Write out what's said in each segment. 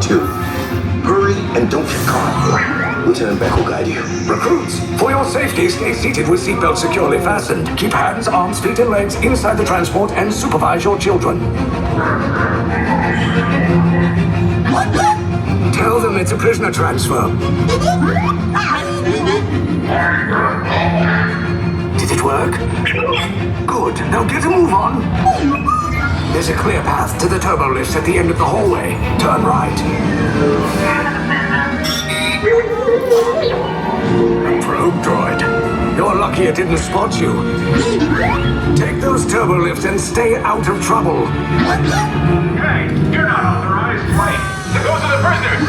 want to. Hurry and don't get caught. Lieutenant Beck will guide you. Recruits, for your safety, stay seated with seatbelts securely fastened. Keep hands, arms, feet, and legs inside the transport and supervise your children. Tell them it's a prisoner transfer. Did it work? Good. Now get a move on. There's a clear path to the turbo lifts at the end of the hallway. Turn right. A probe droid. You're lucky it didn't spot you. Take those turbo lifts and stay out of trouble. Hey, you're not authorized. Wait, those are the prisoners.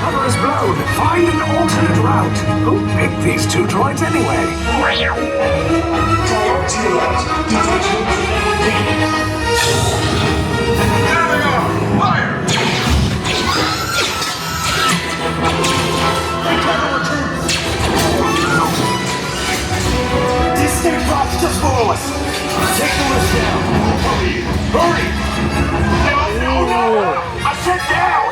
Cover is blown. Find an alternate route. Who picked these two droids anyway? There they are! Fire! These escape pods just below us. Take the list down. Hurry! No! I said down!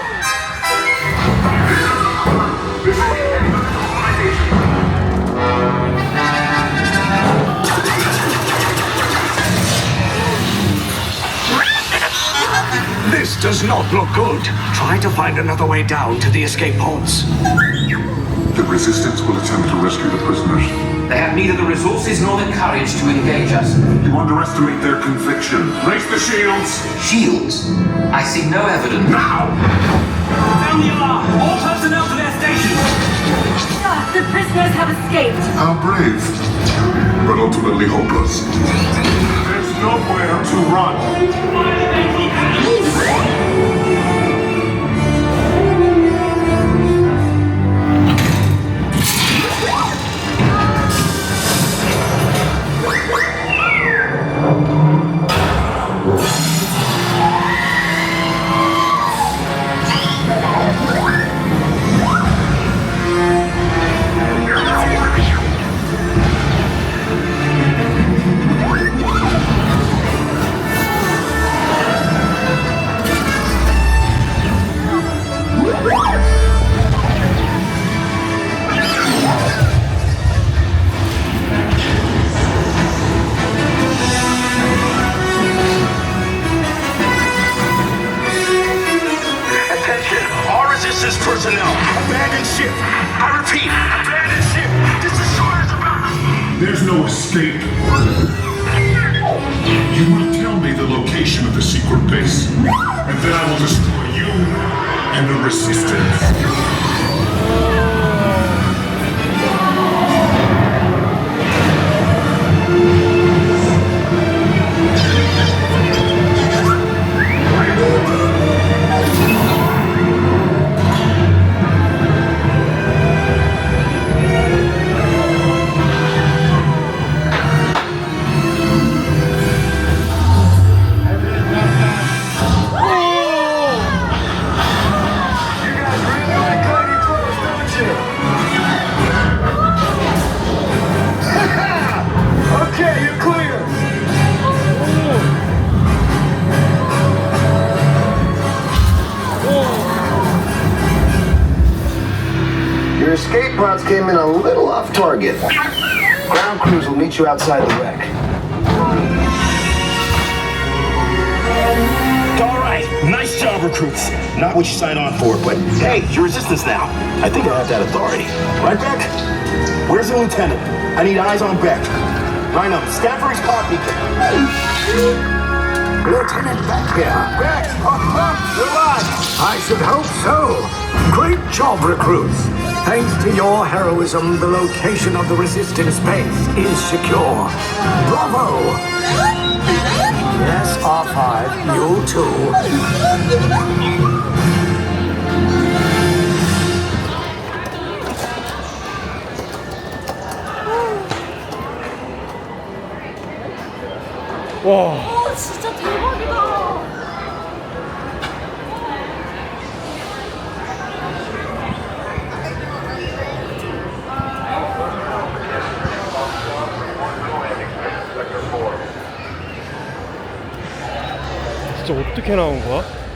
This does not look good. Try to find another way down to the escape pods. The Resistance will attempt to rescue the prisoners. They have neither the resources nor the courage to engage us. You underestimate their conviction. Raise the shields! Shields? I see no evidence. Now! Sound the alarm! All personnel to their stations! The prisoners have escaped. How brave, but ultimately hopeless. There's nowhere to run. Personnel, abandon ship. I repeat, abandon ship. This is short as about. There's no escape. You will tell me the location of the secret base, and then I will destroy you and the Resistance. Your escape pods came in a little off target. Ground crews will meet you outside the wreck. All right, nice job, recruits. Not what you signed on for, but hey, you're Resistance now. I think I have that authority. Right, Beck? Where's the lieutenant? I need eyes on Beck. Line up, stand for his pod beacon. Lieutenant Beck here. Beck! You're alive! I should hope so. Great job, recruits. Thanks to your heroism, the location of the Resistance base is secure. Bravo! Yes, R5, you too. 오, 진짜 대박이다. 진짜 어떻게 나온 거야?